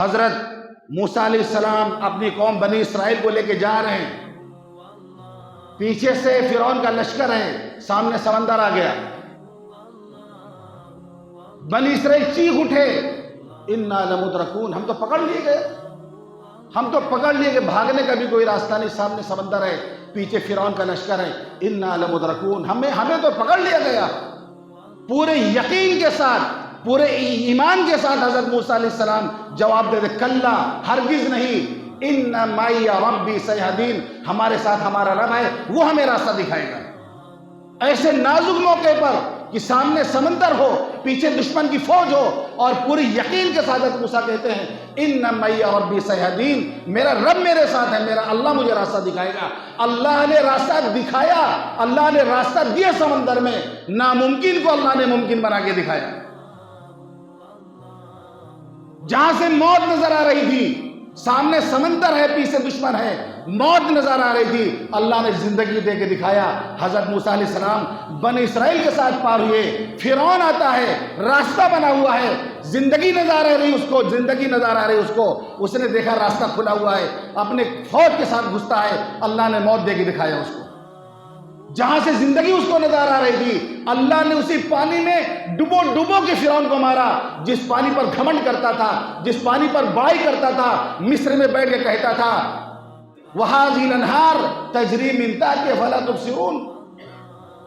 حضرت موسیٰ علیہ السلام اپنی قوم بنی اسرائیل کو لے کے جا رہے ہیں، پیچھے سے فرعون کا لشکر ہے، سامنے سمندر آ گیا، بنی اسرائیل چیخ اٹھے اِنَّا لَمُدْرَكُونَ، ہم تو پکڑ لیے گئے، ہم تو پکڑ لیے کہ بھاگنے کا بھی کوئی راستہ نہیں، سامنے سمندر ہے، پیچھے فرعون کا لشکر ہے، اِنَّا لَمُدْرَكُونَ، ہمیں تو پکڑ لیا گیا۔ پورے یقین کے ساتھ، پورے ایمان کے ساتھ حضرت موسیٰ علیہ السلام جواب دے دے، کلا، ہرگز نہیں، اِنَّ مَعِیَ رَبِّی سَیَہْدِینِ، ہمارے ساتھ ہمارا رب ہے، وہ ہمیں راستہ دکھائے گا۔ ایسے نازک موقع پر کہ سامنے سمندر ہو، پیچھے دشمن کی فوج ہو، اور پوری یقین کے ساتھ حضرت موسیٰ کہتے ہیں اِنَّ مَعِیَ رَبِّی سَیَہْدِینِ، میرا رب میرے ساتھ ہے، میرا اللہ مجھے راستہ دکھائے گا۔ اللہ نے راستہ دکھایا، اللہ نے راستہ دیا سمندر میں، ناممکن کو اللہ نے ممکن بنا کے دکھایا۔ جہاں سے موت نظر آ رہی تھی، سامنے سمندر ہے، پیچھے دشمن ہے، موت نظر آ رہی تھی، اللہ نے زندگی دے کے دکھایا۔ حضرت موسیٰ علیہ السلام بنی اسرائیل کے ساتھ پار ہوئے، فرعون آتا ہے، راستہ بنا ہوا ہے، زندگی نظر آ رہی اس کو، زندگی نظر آ رہی اس کو، اس نے دیکھا راستہ کھلا ہوا ہے، اپنے فوج کے ساتھ گھستا ہے، اللہ نے موت دے کے دکھایا اس کو۔ جہاں سے زندگی اس کو نظر آ رہی تھی، اللہ نے اسی پانی میں ڈبو ڈبو کے فرعون کو مارا، جس پانی پر گھمنڈ کرتا تھا، جس پانی پر بڑائی کرتا تھا، مصر میں بیٹھ کے کہتا تھا وَهَٰذِهِ الْأَنْهَارُ تَجْرِي مِن تَحْتِهَا فَلَا تُبْصِرُونَ،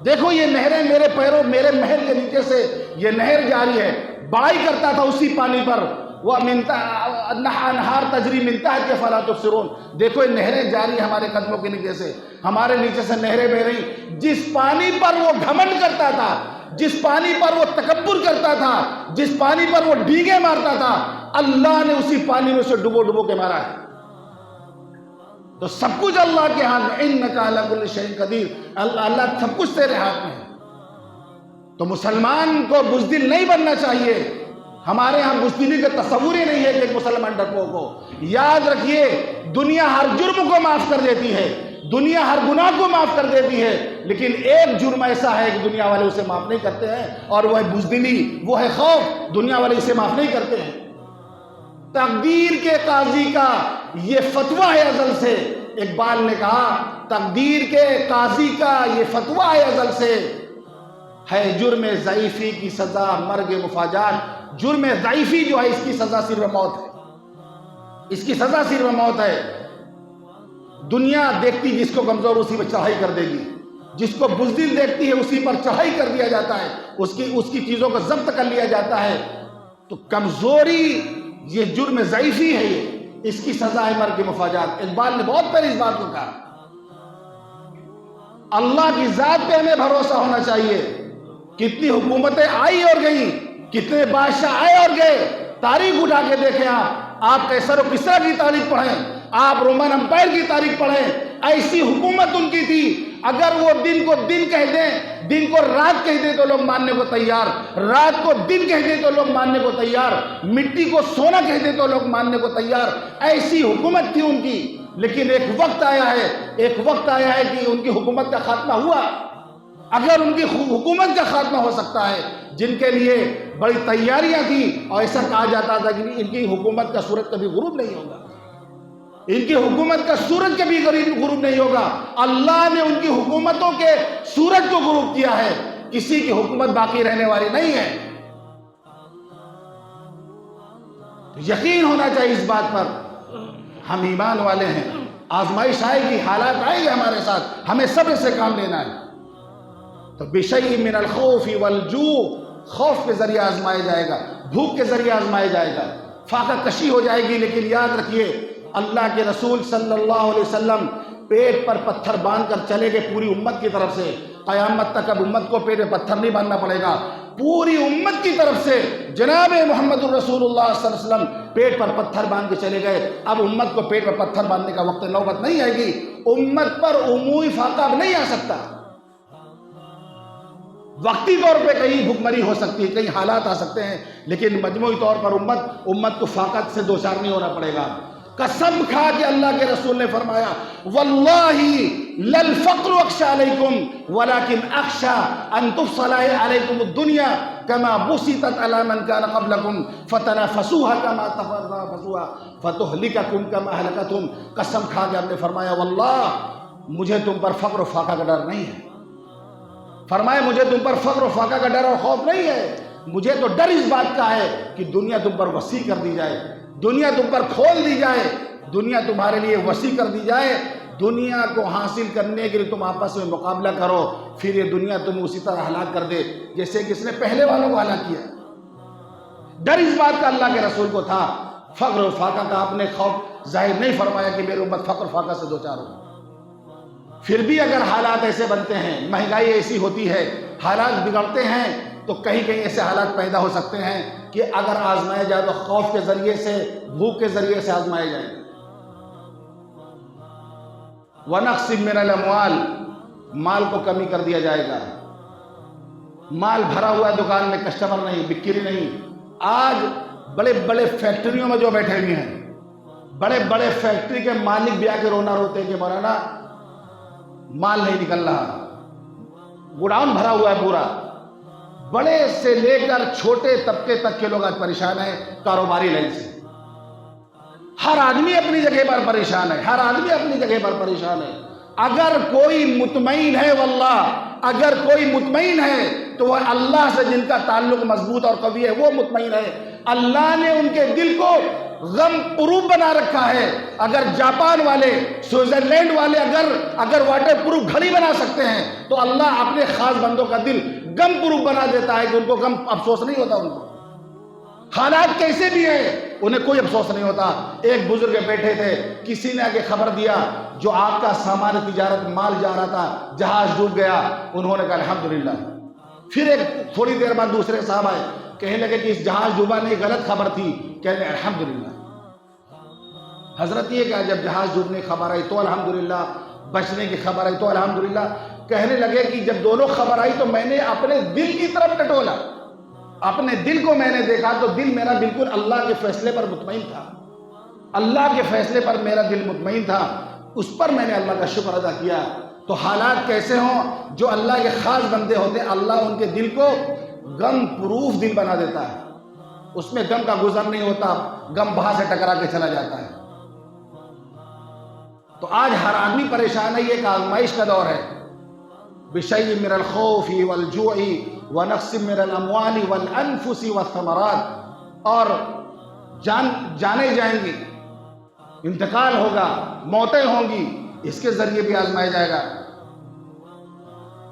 دیکھو یہ نہریں میرے پیروں، میرے محل کے نیچے سے یہ نہر جاری ہے، بڑائی کرتا تھا اسی پانی پر، وَأَنْهَارُ تَجْرِي مِن تَحْتِهَا فَلَا تُبْصِرُونَ، دیکھو یہ نہریں جاری ہیں ہمارے قدموں کے نیچے سے، ہمارے نیچے سے نہریں بہ رہی۔ جس پانی پر وہ گھمنڈ کرتا تھا، جس پانی پر وہ تکبر کرتا تھا، جس پانی پر وہ ڈیگے مارتا تھا، اللہ نے اسی پانی میں سے ڈبو ڈبو کے مارا ہے۔ تو سب کچھ اللہ کے ہاتھ میں، اِنَّکَ عَلَىٰ كُلِّ شَيْءٍ قَدِيرٌ، اللہ سب کچھ تیرے ہاتھ میں ہے۔ تو مسلمان کو بزدل نہیں بننا چاہیے، ہمارے ہاں بزدلی کا تصور ہی نہیں ہے کہ ایک مسلمان ڈرپوک ہو۔ یاد رکھیے، دنیا ہر جرم کو معاف کر دیتی ہے، دنیا ہر گناہ کو معاف کر دیتی ہے، لیکن ایک جرم ایسا ہے کہ دنیا والے اسے معاف نہیں کرتے ہیں، اور وہ ہے بزدلی، وہ ہے خوف، دنیا والے اسے معاف نہیں کرتے ہیں۔ تقدیر کے قاضی کا یہ فتویٰ ہے ازل سے، اقبال نے کہا تقدیر کے قاضی کا یہ فتویٰ ہے ازل سے، ہے جرم ضعیفی کی سزا مرگ مفاجات، جرم ضعیفی جو ہے اس کی سزا صرف موت ہے، اس کی سزا صرف موت ہے۔ دنیا دیکھتی جس کو کمزور اسی پر چڑھائی کر دے گی، جس کو بزدل دیکھتی ہے اسی پر چڑھائی کر دیا جاتا ہے، اس کی چیزوں کو ضبط کر لیا جاتا ہے۔ تو کمزوری یہ جرم ضعیفی ہے، یہ اس کی سزا ہے مرگ مفاجات۔ اقبال نے بہت پہلے اس بات کو کہا۔ اللہ کی ذات پہ ہمیں بھروسہ ہونا چاہیے۔ کتنی حکومتیں آئی اور گئیں، کتنے بادشاہ آئے اور گئے، تاریخ اٹھا کے دیکھیں، آپ قیصر و کسریٰ کی تاریخ پڑھیں، آپ رومن امپائر کی تاریخ پڑھیں، ایسی حکومت ان کی تھی، اگر وہ دن کو دن کہہ دیں، دن کو رات کہہ دیں تو لوگ ماننے کو تیار، رات کو دن کہہ دیں تو لوگ ماننے کو تیار، مٹی کو سونا کہہ دیں تو لوگ ماننے کو تیار، ایسی حکومت تھی ان کی۔ لیکن ایک وقت آیا ہے کہ ان کی حکومت کا خاتمہ ہوا۔ اگر ان کی حکومت کا خاتمہ ہو سکتا ہے، جن کے لیے بڑی تیاریاں تھیں، اور ایسا کہا جاتا تھا کہ ان کی حکومت کا سورج کبھی غروب نہیں ہوگا، ان کی حکومت کا سورج کبھی غروب نہیں ہوگا، اللہ نے ان کی حکومتوں کے سورج کو غروب کیا ہے، کسی کی حکومت باقی رہنے والی نہیں ہے۔ یقین ہونا چاہیے اس بات پر، ہم ایمان والے ہیں، آزمائش آئے گی، حالات آئیں گے ہمارے ساتھ، ہمیں صبر سے کام لینا ہے۔ تو بِشَيْءٍ مِّنَ الْخَوْفِ وَالْجُوعِ، خوف کے ذریعے آزمایا جائے گا، بھوک کے ذریعے آزمایا جائے گا، فاقہ کشی ہو جائے گی، لیکن یاد رکھیے اللہ کے رسول صلی اللہ علیہ وسلم پیٹ پر پتھر باندھ کر چلے گئے پوری امت کی طرف سے۔ قیامت تک اب امت کو پیٹ پہ پتھر نہیں باندھنا پڑے گا، پوری امت کی طرف سے جناب محمد الرسول اللہ صلی اللہ علیہ وسلم پیٹ پر پتھر باندھ کے چلے گئے۔ اب امت کو پیٹ پر پتھر باندھنے کا وقت نوبت نہیں آئے گی، امت پر عمومی فاقہ اب نہیں آ سکتا۔ وقتی طور پہ کہیں بھوک مری ہو سکتی ہے، کہیں حالات آ سکتے ہیں، لیکن مجموعی طور پر امت کو فاقت سے دوچار نہیں ہونا پڑے گا۔ قسم کھا کے اللہ کے رسول نے فرمایا واللہ للفقر اخشى علیکم ولکن اخشى ان تفصل علیکم الدنیا كما بسطت على من كان قبلكم فتنافسوها كما تنافسوها فتهلككم كما أهلكتهم. قسم کھا کے آپ نے فرمایا واللہ مجھے تم پر فقر و فاقہ کا ڈر نہیں ہے. فرمایا مجھے تم پر فقر و فاقہ کا ڈر اور خوف نہیں ہے، مجھے تو ڈر اس بات کا ہے کہ دنیا تم پر وسیع کر دی جائے، دنیا تم پر کھول دی جائے، دنیا تمہارے لیے وسیع کر دی جائے، دنیا کو حاصل کرنے کے لیے تم آپس میں مقابلہ کرو، پھر یہ دنیا تم اسی طرح ہلاک کر دے جیسے کہ اس نے پہلے والوں کو ہلاک کیا. ڈر اس بات کا اللہ کے رسول کو تھا. فقر و فاقہ کا آپ نے خوف ظاہر نہیں فرمایا کہ میری امت فقر و فاقہ سے دوچار ہو. پھر بھی اگر حالات ایسے بنتے ہیں، مہنگائی ایسی ہوتی ہے، حالات بگڑتے ہیں، تو کہیں کہیں ایسے حالات پیدا ہو سکتے ہیں کہ اگر آزمائے جائے تو خوف کے ذریعے سے، بھوک کے ذریعے سے آزمائے جائیں. وَنَقْصٍ مِّنَ الْأَمْوَالِ، مال کو کمی کر دیا جائے گا. مال بھرا ہوا ہے دکان میں، کسٹمر نہیں، بکری نہیں. آج بڑے بڑے فیکٹریوں میں جو بیٹھے ہوئے ہیں، بڑے بڑے فیکٹری کے مالک بھی آ کے رونا روتے ہیں کہ مولانا مال نہیں نکل رہا، گوڈاؤن بھرا ہوا ہے پورا. بڑے سے لے کر چھوٹے طبقے تک کے لوگ آج پریشان ہیں کاروباری لائن سے. ہر آدمی اپنی جگہ پر پریشان ہے، ہر آدمی اپنی جگہ پر پریشان ہے. اگر کوئی مطمئن ہے واللہ، اگر کوئی مطمئن ہے تو وہ اللہ سے جن کا تعلق مضبوط اور قوی ہے وہ مطمئن ہے. اللہ نے ان کے دل کو غم پروف بنا رکھا ہے. اگر جاپان والے، سوئٹزرلینڈ والے اگر واٹر پروف گھڑی بنا سکتے ہیں تو اللہ اپنے خاص بندوں کا دل غم پروف بنا دیتا ہے کہ ان کو غم افسوس نہیں ہوتا. ان کو حالات کیسے بھی ہیں انہیں کوئی افسوس نہیں ہوتا. ایک بزرگ بیٹھے تھے، کسی نے آگے خبر دیا جو آپ کا سامان تجارت مال جا رہا تھا، جہاز ڈوب گیا. انہوں نے کہا الحمدللہ. پھر ایک تھوڑی دیر بعد دوسرے صاحب آئے، کہنے لگے کہ اس جہاز ڈوبا نہیں، غلط خبر تھی. کہنے الحمدللہ. حضرت یہ کہا جب جہاز ڈوبنے کی خبر آئی تو الحمدللہ، بچنے کی خبر آئی تو الحمدللہ. کہنے لگے کہ جب دونوں خبر آئی تو میں نے اپنے دل کی طرف ٹٹولا، اپنے دل کو میں نے دیکھا تو دل میرا بالکل اللہ کے فیصلے پر مطمئن تھا. اللہ کے فیصلے پر میرا دل مطمئن تھا، اس پر میں نے اللہ کا شکر ادا کیا. تو حالات کیسے ہوں، جو اللہ کے خاص بندے ہوتے ہیں اللہ ان کے دل کو غم پروف دل بنا دیتا ہے. اس میں غم کا گزر نہیں ہوتا، غم بہا سے ٹکرا کے چلا جاتا ہے. تو آج ہر آدمی پریشان ہے، یہ ایک آزمائش کا دور ہے. بِشَيْءٍ مِّنَ الْخَوْفِ وَالْجُوعِ وَنَقْصٍ مِّنَ الْأَمْوَالِ وَالْأَنفُسِ وَالثَّمَرَاتِ. اور جانے جائیں گی، انتقال ہوگا، موتیں ہوں گی، اس کے ذریعے بھی آزمایا جائے گا.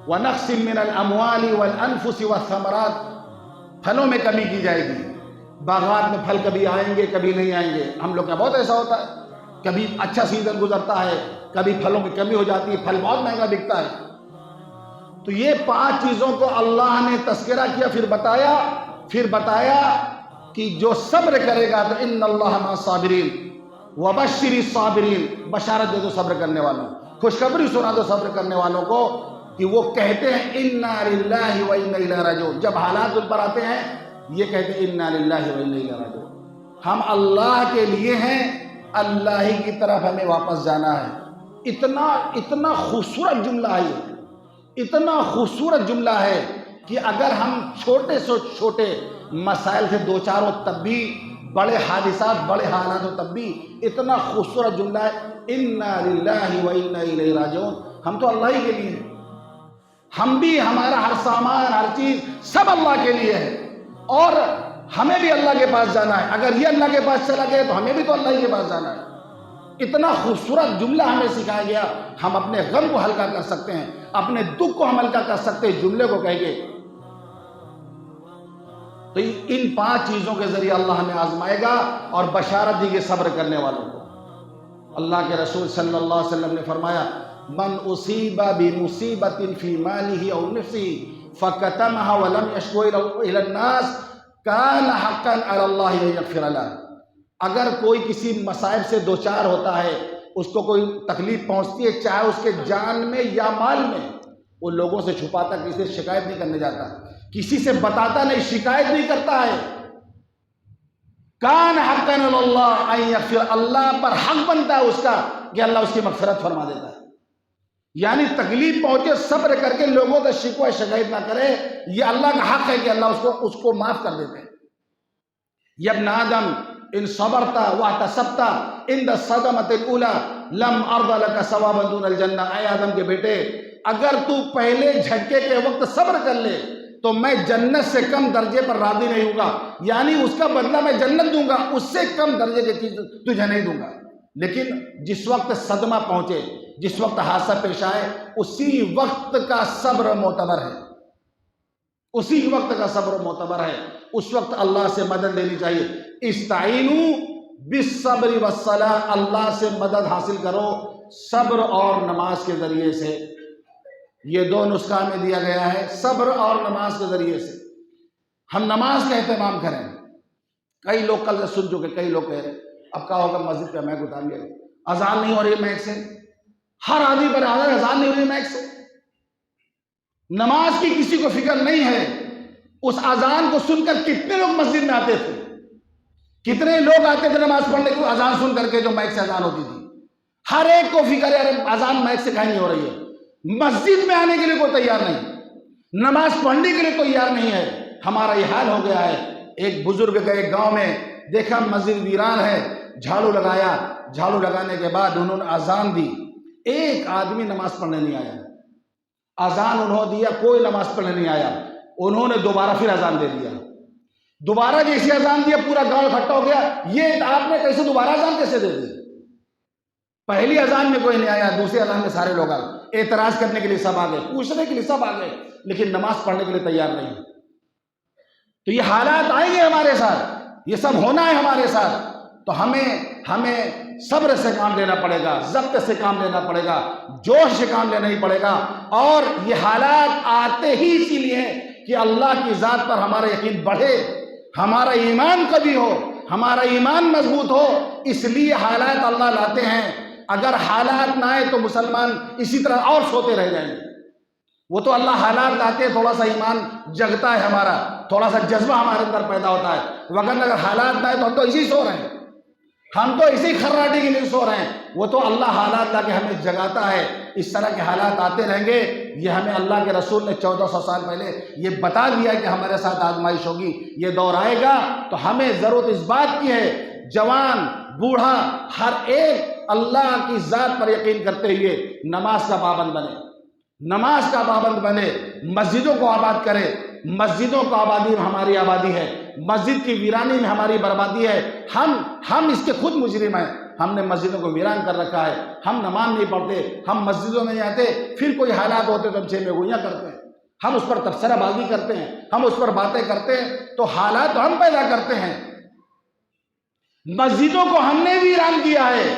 وَنَقْصٍ مِّنَ الْأَمْوَالِ وَالْأَنفُسِ وَالثَّمَرَاتِ، پھلوں میں کمی کی جائے گی. باغات میں پھل کبھی آئیں گے کبھی نہیں آئیں گے. ہم لوگ کا بہت ایسا ہوتا ہے، کبھی اچھا سیزن گزرتا ہے، کبھی پھلوں کی کمی ہو جاتی ہے، پھل بہت مہنگا بکتا ہے. تو یہ 5 چیزوں کو اللہ نے تذکرہ کیا، پھر بتایا کہ جو صبر کرے گا تو ان اللہ مع الصابرین وبشر الصابرین، بشارت دے دو صبر کرنے والوں، خوشخبری سنا دو صبر کرنے والوں کو کہ وہ کہتے ہیں انا للہ و انا الیہ راجعون. جب حالات ان پر آتے ہیں یہ کہتے ہیں انا للہ و انا الیہ راجعون، ہم اللہ کے لیے ہیں، اللہ ہی کی طرف ہمیں واپس جانا ہے. اتنا خوبصورت جملہ ہے، یہ اتنا خوبصورت جملہ ہے کہ اگر ہم چھوٹے سے چھوٹے مسائل سے دو چار ہو تب بھی، بڑے حادثات بڑے حالات ہو تب بھی اتنا خوبصورت جملہ ہے انا للہ و انا الیہ راجعون. ہم تو اللہ ہی کے لیے ہیں، ہم بھی، ہمارا ہر سامان ہر چیز سب اللہ کے لیے ہے اور ہمیں بھی اللہ کے پاس جانا ہے. اگر یہ اللہ کے پاس چلا گیا تو ہمیں بھی تو اللہ ہی کے پاس جانا ہے. اتنا خوبصورت جملہ ہمیں سکھایا گیا، ہم اپنے غم کو ہلکا کر سکتے ہیں، اپنے دکھ کو ہم ہلکا کر سکتے ہیں جملے کو کہہ کے. تو ان 5 چیزوں کے ذریعے اللہ ہمیں آزمائے گا اور بشارت دی کہ صبر کرنے والوں کو. اللہ کے رسول صلی اللہ علیہ وسلم نے فرمایا من اصیب بمصیبت فی مالہ او نفسہ فکتمہا ولم یشکو الی الناس کان حقا علی اللہ ان یغفر لہ. اگر کوئی کسی مصائب سے دوچار ہوتا ہے، اس کو کوئی تکلیف پہنچتی ہے، چاہے اس کے جان میں یا مال میں، وہ لوگوں سے چھپاتا، کسی سے شکایت نہیں کرنے جاتا، کسی سے بتاتا نہیں، شکایت نہیں کرتا ہے. کان حقا علی اللہ ان یغفر، اللہ پر حق بنتا ہے اس کا کہ اللہ اس کی مغفرت فرما دیتا ہے. یعنی تکلیف پہنچے صبر کر کے لوگوں کا شکوہ شکایت نہ کرے، یہ اللہ کا حق ہے کہ اللہ اس کو معاف کر دیتے ہیں۔ یا ابن آدم ان صبرت واحتسبت عند الصدمۃ الاولى لم ارض لك ثوابا دون الجنہ، اے آدم کے بیٹے اگر تو پہلے جھٹکے کے وقت صبر کر لے تو میں جنت سے کم درجے پر راضی نہیں ہوں گا، یعنی اس کا بدلہ میں جنت دوں گا، اس سے کم درجے کی چیز تجھے نہیں دوں گا۔ لیکن جس وقت صدمہ پہنچے، جس وقت حادثہ پیش آئے، اسی وقت کا صبر معتبر ہے، اسی وقت کا صبر معتبر ہے، اس وقت اللہ سے مدد لینی چاہیے۔ استعینوا بالصبر والصلاۃ، اللہ سے مدد حاصل کرو صبر اور نماز کے ذریعے سے۔ یہ دو نسخہ میں دیا گیا ہے، صبر اور نماز کے ذریعے سے ہم نماز کا اہتمام کریں۔ کئی لوگ کل سے سن چکے، کئی لوگ کہہ رہے اب کہا ہوگا مسجد کا میک اتار لیا، اذان نہیں ہو رہی ہے میک سے، ہر آدمی پر اذان نہیں ہو رہی ہے میک سے۔ نماز کی کسی کو فکر نہیں ہے۔ اس اذان کو سن کر کتنے لوگ مسجد میں آتے تھے، کتنے لوگ آتے تھے نماز پڑھنے کو اذان سن کر کے، جو میک سے اذان ہوتی تھی۔ ہر ایک کو فکر ہے اذان میک سے کہیں نہیں ہو رہی ہے، مسجد میں آنے کے لیے کوئی تیار نہیں، نماز پڑھنے کے لیے تیار نہیں ہے۔ ہمارا یہ حال ہو گیا ہے۔ ایک بزرگ گئے گاؤں میں، دیکھا مسجد ویران ہے، جھاڑو لگایا، جھاڑو لگانے کے بعد انہوں نے اذان دی، ایک آدمی نماز پڑھنے نہیں آیا۔ اذان انہوں نے دیا، کوئی نماز پڑھنے نہیں آیا۔ انہوں نے دوبارہ پھر اذان دے دیا، دوبارہ جیسی اذان دیا پورا گاؤں اکٹھا ہو گیا، یہ آپ نے کیسے دوبارہ اذان کیسے دے دی؟ پہلی اذان میں کوئی نہیں آیا، دوسری اذان میں سارے لوگ آئے، اعتراض کرنے کے لیے سب آ گئے، پوچھنے کے لیے سب آ گئے، لیکن نماز پڑھنے کے لیے تیار نہیں۔ تو یہ حالات آئیں گے ہمارے ساتھ، یہ سب ہونا ہے ہمارے ساتھ، تو ہمیں صبر سے کام لینا پڑے گا، ضبط سے کام لینا پڑے گا، جوش سے کام لینا ہی پڑے گا۔ اور یہ حالات آتے ہی اسی لیے کہ اللہ کی ذات پر ہمارا یقین بڑھے، ہمارا ایمان قوی ہو، ہمارا ایمان مضبوط ہو، اس لیے حالات اللہ لاتے ہیں۔ اگر حالات نہ آئے تو مسلمان اسی طرح اور سوتے رہ جائیں گے۔ وہ تو اللہ حالات لاتے ہیں، تھوڑا سا ایمان جگتا ہے ہمارا، تھوڑا سا جذبہ ہمارے اندر پیدا ہوتا ہے، وگرنہ اگر حالات نہ آئے تو ہم تو اسی سو رہے ہیں، ہم تو اسی خراٹی کے لیے سو رہے ہیں۔ وہ تو اللہ حالات لا کے ہمیں جگاتا ہے۔ اس طرح کے حالات آتے رہیں گے، یہ ہمیں اللہ کے رسول نے 1400 سال پہلے یہ بتا دیا کہ ہمارے ساتھ آزمائش ہوگی، یہ دور آئے گا۔ تو ہمیں ضرورت اس بات کی ہے، جوان بوڑھا ہر ایک اللہ کی ذات پر یقین کرتے ہوئے نماز کا پابند بنے، نماز کا پابند بنے، مسجدوں کو آباد کرے۔ مسجدوں کو آبادی میں ہماری آبادی ہے، مسجد کی ویرانی میں ہماری بربادی ہے۔ ہم اس کے خود مجرم ہیں، ہم نے مسجدوں کو ویران کر رکھا ہے، ہم نماز نہیں پڑھتے، ہم مسجدوں میں نہیں آتے، پھر کوئی حالات ہوتے تو ہم چھ میں گوئیاں کرتے ہیں، ہم اس پر تبصرہ بازی کرتے ہیں، ہم اس پر باتیں کرتے ہیں، تو حالات ہم پیدا کرتے ہیں۔ مسجدوں کو ہم نے ویران کیا ہے،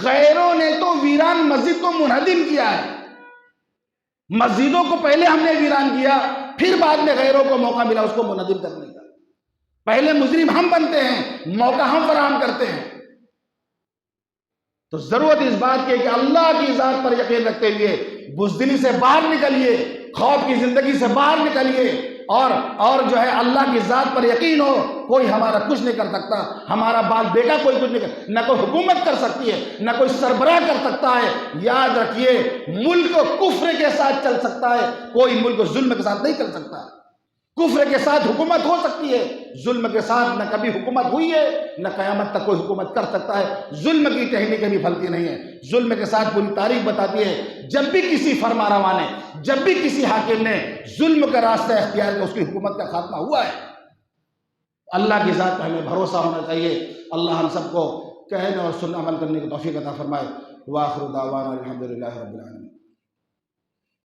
غیروں نے تو ویران مسجد کو منہدم کیا ہے۔ مسجدوں کو پہلے ہم نے ویران کیا، پھر بعد میں غیروں کو موقع ملا اس کو منہدم کرنے کا۔ پہلے مجرم ہم بنتے ہیں، موقع ہم فراہم کرتے ہیں۔ تو ضرورت اس بات کی ہے کہ اللہ کی ذات پر یقین رکھتے ہوئے بزدلی سے باہر نکلیے، خوف کی زندگی سے باہر نکلیے، اور جو ہے اللہ کی ذات پر یقین ہو، کوئی ہمارا کچھ نہیں کر سکتا، ہمارا بال بیٹا کوئی کچھ نہیں کر، نہ کوئی حکومت کر سکتی ہے، نہ کوئی سربراہ کر سکتا ہے۔ یاد رکھیے، ملک کفر کے ساتھ چل سکتا ہے، کوئی ملک ظلم کے ساتھ نہیں چل سکتا۔ کفر کے ساتھ حکومت ہو سکتی ہے، ظلم کے ساتھ نہ کبھی حکومت ہوئی ہے، نہ قیامت تک کوئی حکومت کر سکتا ہے۔ ظلم کی ٹہنی کبھی پھلتی نہیں ہے، ظلم کے ساتھ پوری تاریخ بتاتی ہے، جب بھی کسی فرمانروا نے، جب بھی کسی حاکم نے ظلم کا راستہ اختیار کیا، اس کی حکومت کا خاتمہ ہوا ہے۔ اللہ کی ذات پر ہمیں بھروسہ ہونا چاہیے۔ اللہ ہم سب کو کہنے اور سننے عمل کرنے کی توفیق عطا فرمائے۔ وآخر دعوانا الحمدللہ رب العالمین۔